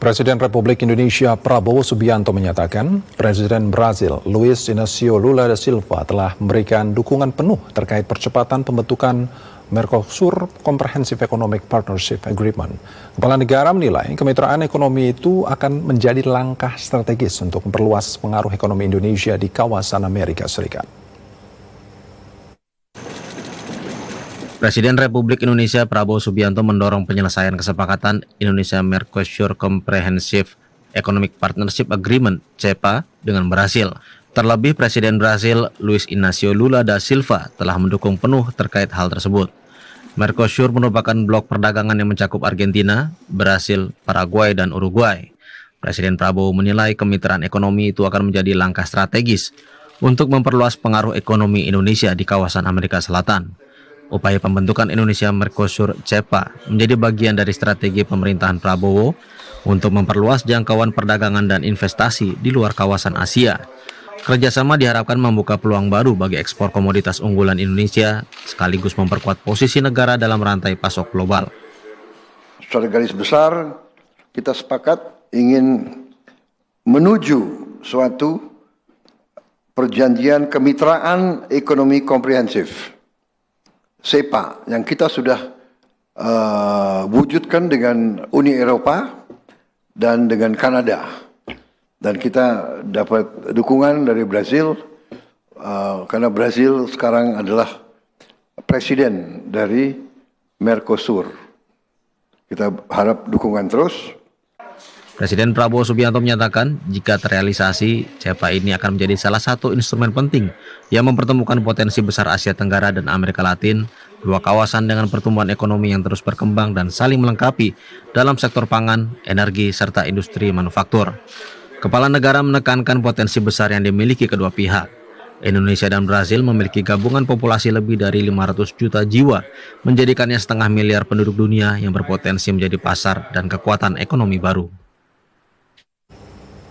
Presiden Republik Indonesia Prabowo Subianto menyatakan Presiden Brasil Luiz Inácio Lula da Silva telah memberikan dukungan penuh terkait percepatan pembentukan Mercosur Comprehensive Economic Partnership Agreement. Kepala negara menilai kemitraan ekonomi itu akan menjadi langkah strategis untuk memperluas pengaruh ekonomi Indonesia di kawasan Amerika Serikat. Presiden Republik Indonesia Prabowo Subianto mendorong penyelesaian kesepakatan Indonesia-Mercosur Comprehensive Economic Partnership Agreement (CEPA) dengan Brasil. Terlebih, Presiden Brasil Luiz Inácio Lula da Silva telah mendukung penuh terkait hal tersebut. Mercosur merupakan blok perdagangan yang mencakup Argentina, Brasil, Paraguay, dan Uruguay. Presiden Prabowo menilai kemitraan ekonomi itu akan menjadi langkah strategis untuk memperluas pengaruh ekonomi Indonesia di kawasan Amerika Selatan. Upaya pembentukan Indonesia-Mercosur CEPA menjadi bagian dari strategi pemerintahan Prabowo untuk memperluas jangkauan perdagangan dan investasi di luar kawasan Asia. Kerjasama diharapkan membuka peluang baru bagi ekspor komoditas unggulan Indonesia, sekaligus memperkuat posisi negara dalam rantai pasok global. Secara garis besar, kita sepakat ingin menuju suatu perjanjian kemitraan ekonomi komprehensif CEPA yang kita sudah wujudkan dengan Uni Eropa dan dengan Kanada, dan kita dapat dukungan dari Brasil karena Brasil sekarang adalah presiden dari Mercosur. Kita harap dukungan terus. Presiden Prabowo Subianto menyatakan jika terrealisasi, CEPA ini akan menjadi salah satu instrumen penting yang mempertemukan potensi besar Asia Tenggara dan Amerika Latin, dua kawasan dengan pertumbuhan ekonomi yang terus berkembang dan saling melengkapi dalam sektor pangan, energi, serta industri manufaktur. Kepala negara menekankan potensi besar yang dimiliki kedua pihak. Indonesia dan Brasil memiliki gabungan populasi lebih dari 500 juta jiwa, menjadikannya 500 miliar penduduk dunia yang berpotensi menjadi pasar dan kekuatan ekonomi baru.